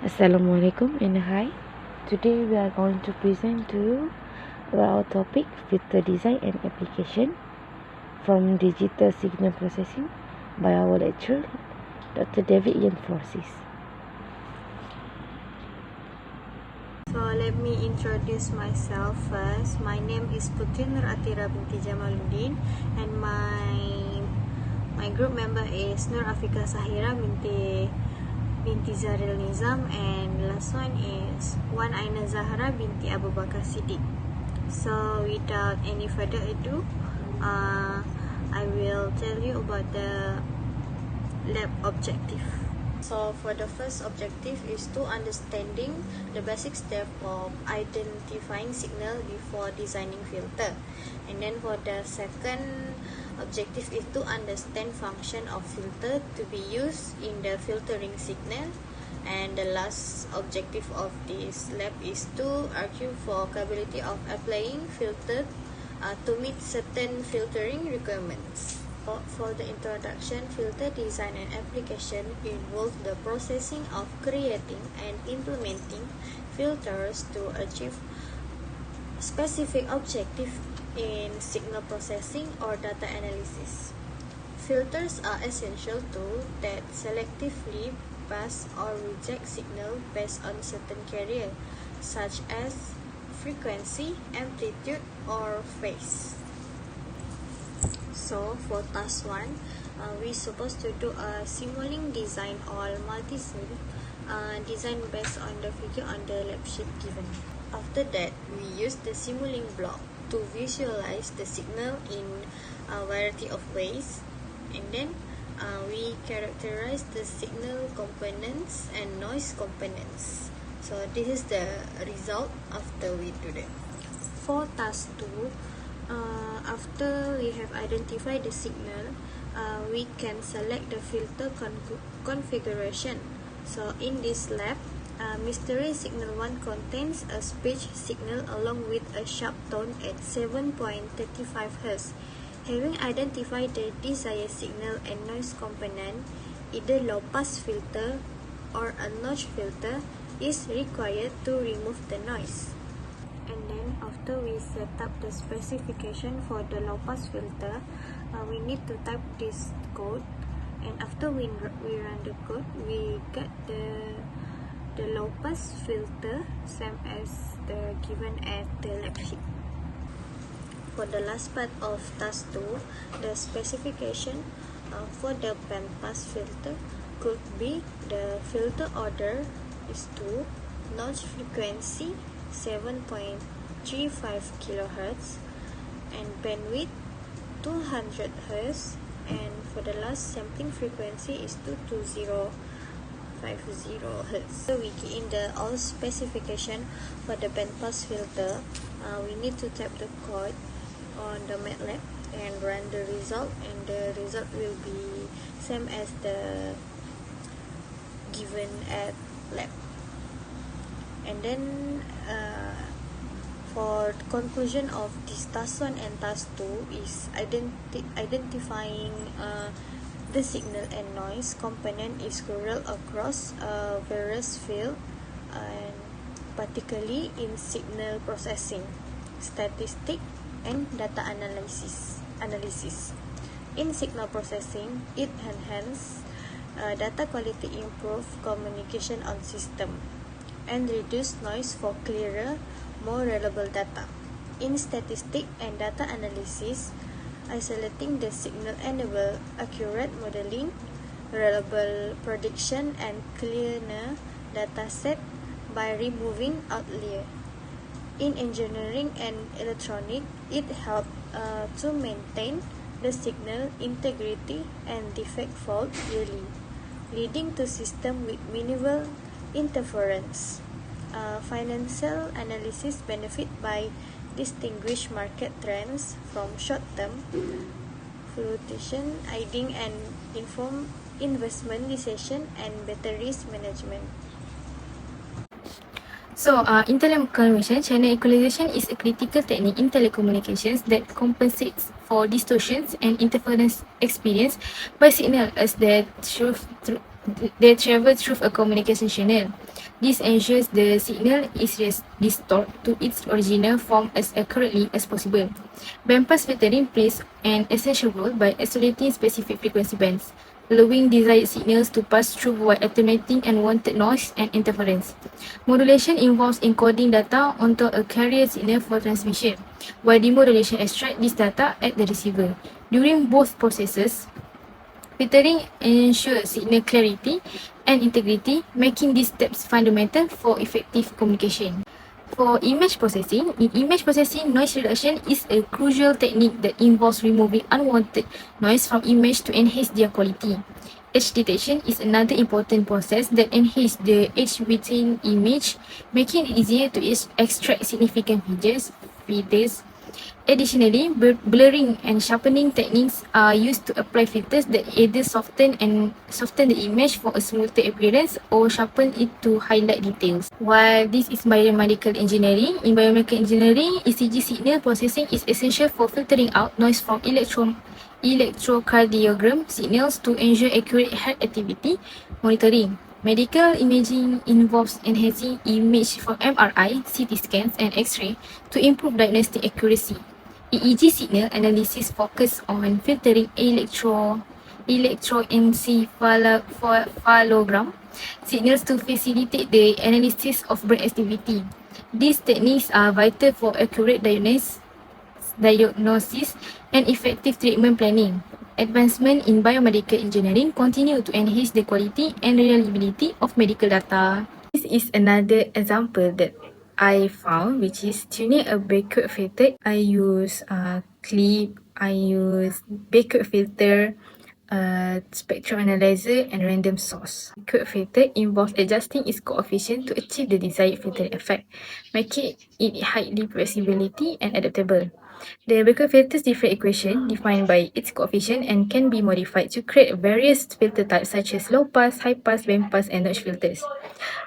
Assalamualaikum and hi. Today we are going to present to you about our topic filter design and application from digital signal processing by our lecturer Dr. David Ian Francis. So let me introduce myself first. My name is Putri Nur Atira binti Jamaluddin and my group member is Nur Afika Sahira binti Zaril Nizam, and last one is Wan Aina Zahra binti Abu Bakar Siddiq. So without any further ado, I will tell you about the lab objective. So for the first objective is to understanding the basic step of identifying signal before designing filter. And then for the second objective is to understand function of filter to be used in the filtering signal. And the last objective of this lab is to argue for capability of applying filter to meet certain filtering requirements. For the introduction, filter design and application involve the processing of creating and implementing filters to achieve specific objective in signal processing or data analysis. Filters are essential tools that selectively pass or reject signal based on certain criteria, such as frequency, amplitude, or phase. So for task 1, we supposed to do a simulating design or multi-sim design based on the figure on the lab sheet given. After that, we use the simulating block to visualize the signal in a variety of ways, and then we characterize the signal components and noise components. So this is the result after we do that. For task 2, after we have identified the signal, we can select the filter configuration. So in this lab, mystery signal 1 contains a speech signal along with a sharp tone at 7.35 Hz. Having identified the desired signal and noise component, either low-pass filter or a notch filter is required to remove the noise. And then after we set up the specification for the low pass filter, we need to type this code, and after we run the code, we get the low pass filter same as the given at the lab sheet. For the last part of task 2, the specification for the band pass filter could be the filter order is 2, notch frequency 7.35 kHz and bandwidth 200 Hz, and for the last sampling frequency is 22050 Hz. So we key in the all specification for the bandpass filter. We need to type the code on the MATLAB and run the result, and the result will be same as the given at lab. And then for the conclusion of this task 1 and task 2 is identifying the signal and noise component is crucial across various fields, and particularly in signal processing, statistics, and data analysis. In signal processing, it enhances data quality, improve communication on system, and reduce noise for clearer, more reliable data. In statistics and data analysis, isolating the signal enable accurate modeling, reliable prediction, and cleaner data set by removing outlier. In engineering and electronics, it helps to maintain the signal integrity and defect fault early, leading to system with minimal interference. Financial analysis benefit by distinguish market trends from short-term fluctuation, aiding and inform investment decision and better risk management. So, interleaved channel equalization is a critical technique in telecommunications that compensates for distortions and interference experienced by signal as they they travel through a communication channel. This ensures the signal is restored to its original form as accurately as possible. Bandpass filtering plays an essential role by isolating specific frequency bands, allowing desired signals to pass through while attenuating unwanted noise and interference. Modulation involves encoding data onto a carrier signal for transmission, while demodulation extracts this data at the receiver. During both processes, filtering ensures signal clarity and integrity, making these steps fundamental for effective communication. For image processing, in image processing, noise reduction is a crucial technique that involves removing unwanted noise from image to enhance their quality. Edge detection is another important process that enhances the edge within image, making it easier to extract significant features. Additionally, blurring and sharpening techniques are used to apply filters that either soften the image for a smoother appearance or sharpen it to highlight details. While this is biomedical engineering, in biomedical engineering, ECG signal processing is essential for filtering out noise from electrocardiogram signals to ensure accurate heart activity monitoring. Medical imaging involves enhancing image from MRI, CT scans, and X-ray to improve diagnostic accuracy. EEG signal analysis focus on filtering electroencephalogram signals to facilitate the analysis of brain activity. These techniques are vital for accurate diagnosis and effective treatment planning. Advancement in biomedical engineering continue to enhance the quality and reliability of medical data. This is another example that I found, which is tuning a Bert filter. I use clip, I use Bert filter, spectrum analyzer, and random source. Bert filter involves adjusting its coefficient to achieve the desired filtering effect, making it highly flexibility and adaptable. The Bert filter's different equation defined by its coefficient and can be modified to create various filter types such as low pass, high pass, band pass, and notch filters.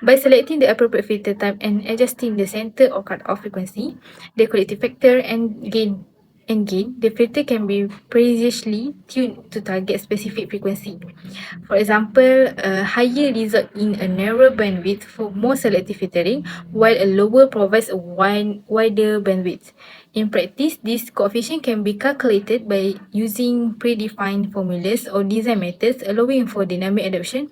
By selecting the appropriate filter type and adjusting the center or cutoff frequency, the collective factor and gain, the filter can be precisely tuned to target specific frequency. For example, a higher result in a narrow bandwidth for more selective filtering, while a lower provides a wider bandwidth. In practice, this coefficient can be calculated by using predefined formulas or design methods, allowing for dynamic adaptation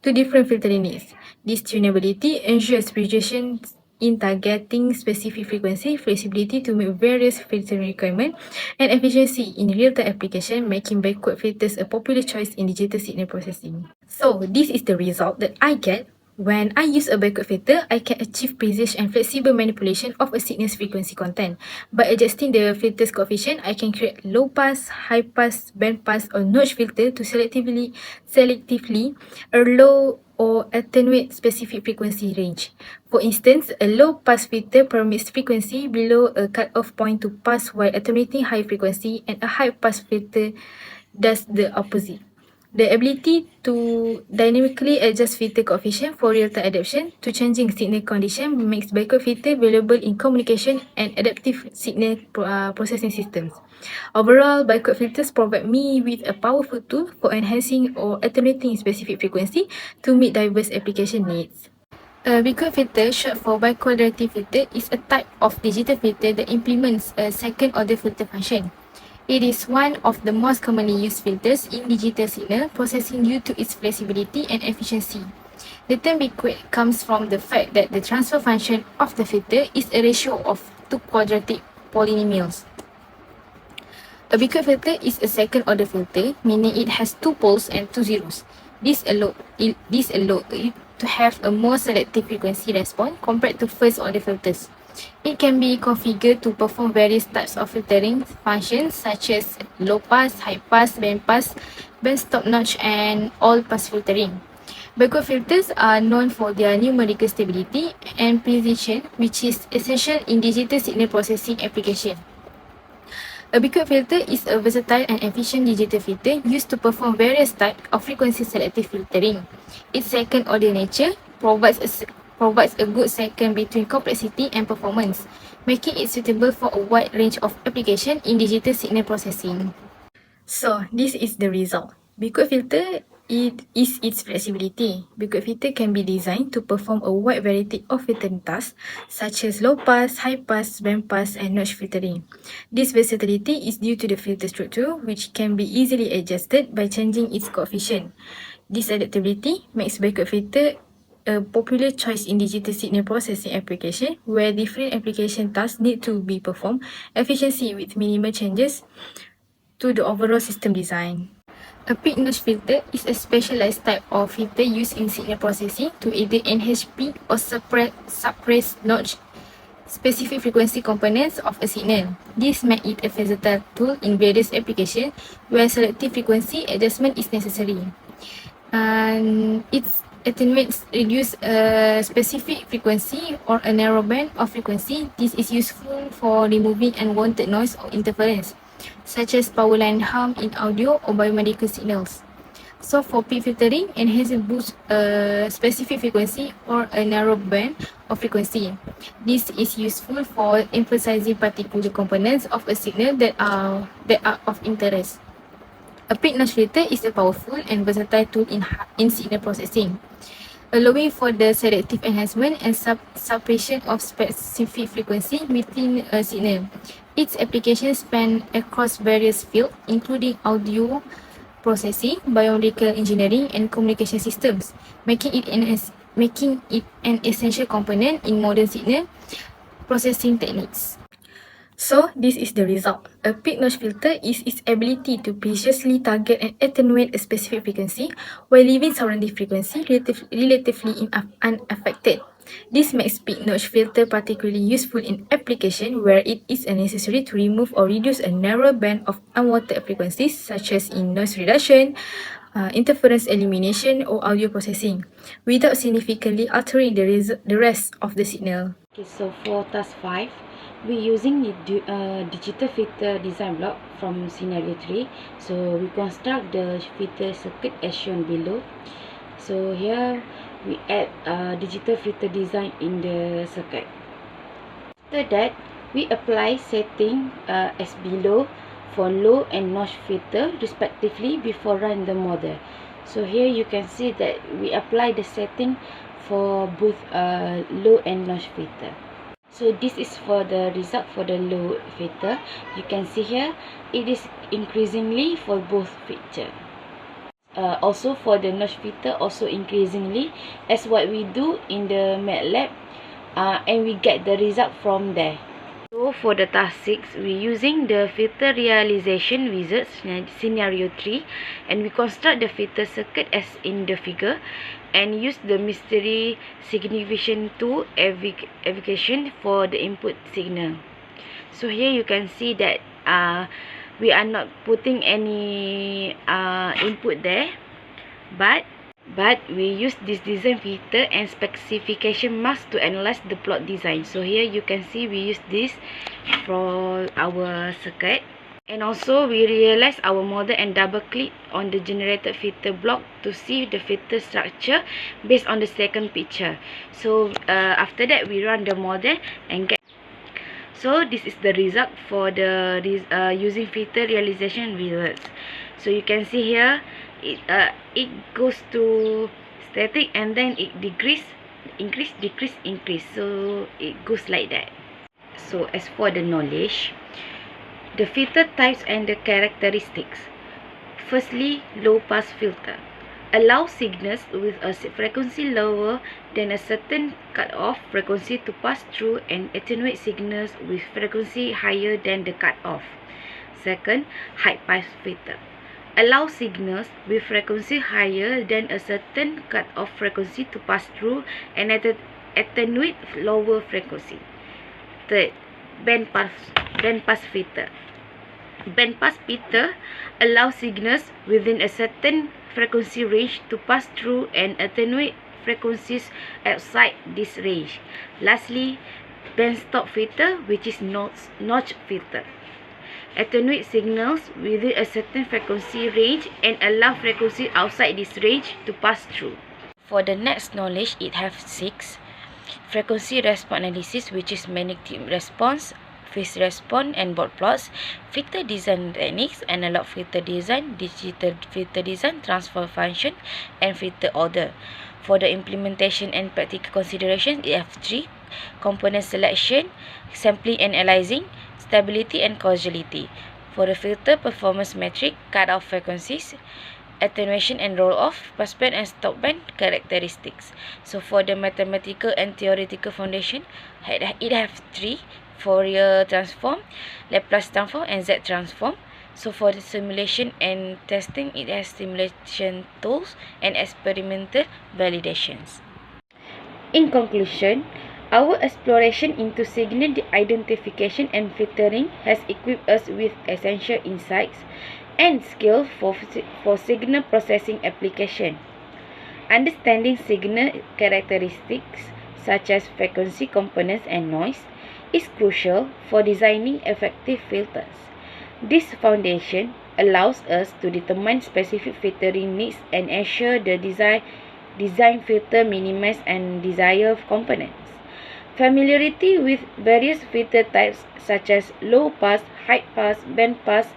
to different filtering needs. This tunability ensures precision in targeting specific frequency, flexibility to meet various filtering requirements, and efficiency in real-time application, making backward filters a popular choice in digital signal processing. So, this is the result that I get. When I use a backward filter, I can achieve precise and flexible manipulation of a signal's frequency content. By adjusting the filter's coefficient, I can create low pass, high pass, band pass, or notch filter to selectively allow or attenuate specific frequency range. For instance, a low pass filter permits frequency below a cutoff point to pass while attenuating high frequency, and a high pass filter does the opposite. The ability to dynamically adjust filter coefficient for real-time adaptation to changing signal condition makes backward filter valuable in communication and adaptive signal processing systems. Overall, backward filters provide me with a powerful tool for enhancing or attenuating specific frequency to meet diverse application needs. A backward filter, short for bicoderative filter, is a type of digital filter that implements a second-order filter function. It is one of the most commonly used filters in digital signal processing due to its flexibility and efficiency. The term backward comes from the fact that the transfer function of the filter is a ratio of two quadratic polynomials. A backward filter is a second-order filter, meaning it has two poles and two zeros. This allows it to have a more selective frequency response compared to first-order filters. It can be configured to perform various types of filtering functions such as low pass, high pass, band stop notch, and all pass filtering. Backward filters are known for their numerical stability and precision, which is essential in digital signal processing application. A backward filter is a versatile and efficient digital filter used to perform various types of frequency selective filtering. Its second-order nature provides a good second between complexity and performance, making it suitable for a wide range of applications in digital signal processing. So, this is the result. Backward filter is its flexibility. Backward filter can be designed to perform a wide variety of filtering tasks such as low pass, high pass, band pass, and notch filtering. This versatility is due to the filter structure, which can be easily adjusted by changing its coefficient. This adaptability makes backward filter a popular choice in digital signal processing application where different application tasks need to be performed efficiently with minimal changes to the overall system design. A peak notch filter is a specialized type of filter used in signal processing to either enhance peak or suppress notch specific frequency components of a signal. This makes it a versatile tool in various applications where selective frequency adjustment is necessary. And its attenuates reduce a specific frequency or a narrow band of frequency. This is useful for removing unwanted noise or interference, such as power line harm in audio or biomedical signals. So for peak filtering, enhance and boost a specific frequency or a narrow band of frequency. This is useful for emphasizing particular components of a signal that are of interest. A peak notch filter is a powerful and versatile tool in signal processing, allowing for the selective enhancement and suppression of specific frequency within a signal. Its applications span across various fields, including audio processing, biomedical engineering, and communication systems, making it an essential component in modern signal processing techniques. So, this is the result. A peak notch filter is its ability to precisely target and attenuate a specific frequency while leaving surrounding frequency relatively unaffected. This makes peak notch filter particularly useful in application where it is unnecessary to remove or reduce a narrow band of unwanted frequencies such as in noise reduction, interference elimination, or audio processing, without significantly altering the rest of the signal. Okay, so for task 5, we're using the digital filter design block from scenario 3. So we construct the filter circuit as shown below. So here we add digital filter design in the circuit. After that, we apply setting as below for low and notch filter respectively before run the model. So here you can see that we apply the setting for both low and notch filter. So this is for the result for the low filter. You can see here it is increasingly for both filter. Also for the notch filter also increasingly as what we do in the MATLAB, and we get the result from there. So for the task 6, we're using the filter realization wizard scenario 3, and we construct the filter circuit as in the figure and use the mystery signification tool evocation for the input signal. So here you can see that we are not putting any input there, but we use this design filter and specification mask to analyze the plot design. So here you can see we use this for our circuit, and also we realize our model and double click on the generated filter block to see the filter structure based on the second picture. So after that we run the model and get. So this is the result for the using filter realization results. So you can see here it goes to static and then it increase, decrease. So it goes like that. So as for the knowledge, the filter types and the characteristics. Firstly, low pass filter allows signals with a frequency lower than a certain cutoff frequency to pass through and attenuate signals with frequency higher than the cutoff. Second, high pass filter allows signals with frequency higher than a certain cutoff frequency to pass through and attenuate lower frequency. Third, band pass filter. Band pass filter allows signals within a certain frequency range to pass through and attenuate frequencies outside this range. Lastly, band stop filter, which is notch filter, attenuate signals within a certain frequency range and allow frequency outside this range to pass through. For the next knowledge, it has 6. Frequency response analysis, which is magnetic response, phase response and baud plots, filter design techniques, analog filter design, digital filter design, transfer function, and filter order. For the implementation and practical consideration, we have 3: component selection, sampling and analyzing, stability and causality. For the filter performance metric, cutoff frequencies, attenuation and roll-off, passband and stopband characteristics. So for the mathematical and theoretical foundation, it have 3: Fourier transform, Laplace transform, and Z transform. So for the simulation and testing, it has simulation tools and experimental validations. In conclusion, our exploration into signal identification and filtering has equipped us with essential insights and skills for signal processing application. Understanding signal characteristics such as frequency components and noise is crucial for designing effective filters. This foundation allows us to determine specific filtering needs and ensure the design filter minimize undesired components. Familiarity with various filter types such as low pass, high pass,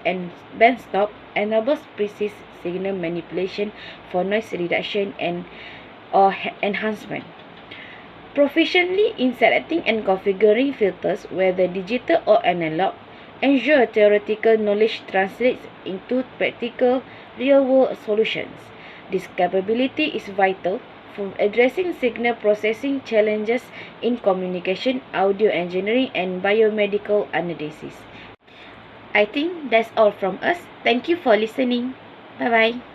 and band stop enables precise signal manipulation for noise reduction or enhancement. Proficiently in selecting and configuring filters, whether digital or analog, ensure theoretical knowledge translates into practical real-world solutions. This capability is vital for addressing signal processing challenges in communication, audio engineering, and biomedical analysis. I think that's all from us. Thank you for listening. Bye-bye.